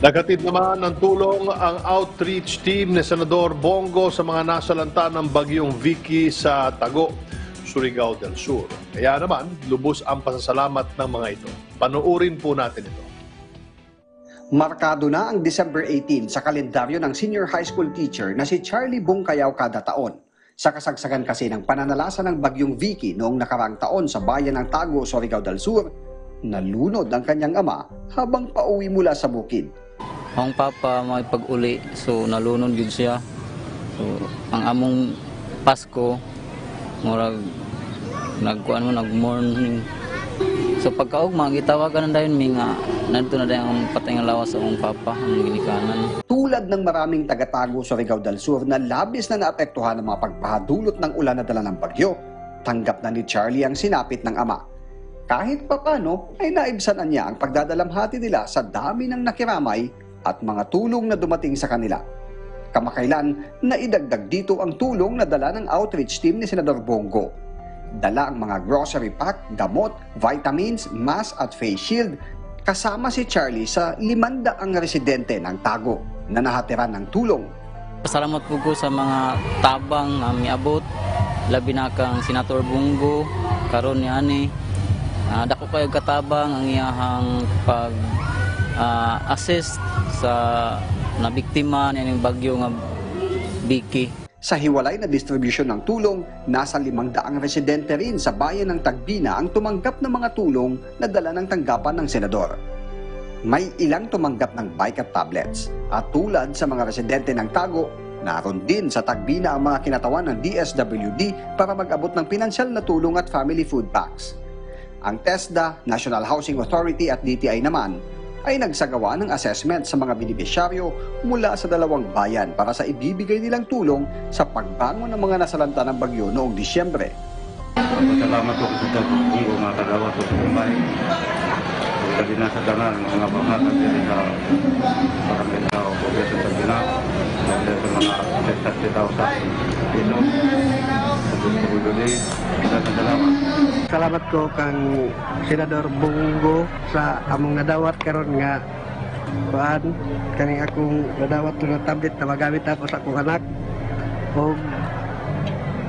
Nagatid naman ng tulong ang outreach team ni Senador Bongo sa mga nasalanta ng bagyong Vicky sa Tago, Surigao del Sur. Kaya naman, lubos ang pasasalamat ng mga ito. Panuurin po natin ito. Markado na ang December 18 sa kalendaryo ng senior high school teacher na si Charlie Bungkayaw kada taon. Sa kasagsagan kasi ng pananalasa ng bagyong Vicky noong nakaraang taon sa bayan ng Tago, Surigao del Sur, nalunod ang kanyang ama habang pauwi mula sa bukid. Ang papa may pag-uli, so nalunod yun siya. So ang among Pasko, murag nag-morning. So pagkaugma, gitawagan na dayon mi nga nanto na dayon ang patay nga lawas sa akong papa, ang ginikanan. Tulad ng maraming taga-Tago sa Surigao del Sur na labis na naapektuhan ng mga pagpahadulot ng ulan na dala ng bagyo, tanggap na ni Charlie ang sinapit ng ama. Kahit papano ay naibsanan niya ang pagdadalamhati nila sa dami ng nakiramay at mga tulong na dumating sa kanila. Kamakailan, naidagdag dito ang tulong na dala ng outreach team ni Senador Bongo. Dala ang mga grocery pack, gamot, vitamins, mask at face shield, kasama si Charlie sa 500 residente ng Tago na nahatiran ng tulong. Salamat po ko sa mga tabang nga miabot, labi na kang Senator Bongo, karon ni ani. Dako kayo katabang ang iyahang pag-assist sa nabiktima ng bagyo nga Vicky. Sa hiwalay na distribution ng tulong, nasa 500 residente rin sa bayan ng Tagbina ang tumanggap ng mga tulong na dala ng tanggapan ng senador. May ilang tumanggap ng bike at tablets. At tulad sa mga residente ng Tago, naroon din sa Tagbina ang mga kinatawan ng DSWD para mag-abot ng pinansyal na tulong at family food packs. Ang TESDA, National Housing Authority at DTI naman ay nagsagawa ng assessment sa mga benepisyaryo mula sa dalawang bayan para sa ibibigay nilang tulong sa pagbangon ng mga nasalanta ng bagyo noong Disyembre. Salamat po sa Bongo mga tagawa po sa Mumbai. Pagka dinasadana ng mga pangata dito sa Barangay Tao, Poblacion Tagbina, dahil sa mga 30,000 Salamat ko kang Senador Bongo sa among nadawat karon nga kuan kaning akong nadawat nga tablet na magamit ako sa akong anak o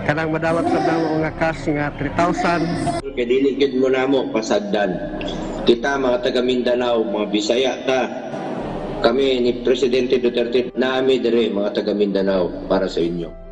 kanang madawat sa daw nga cash nga 3,000. Kay dili gid mo namo pasagdan. Kita mga taga Mindanao, mga Bisaya ta. Kami ni Presidente Duterte naami dire mga taga Mindanao para sa inyo.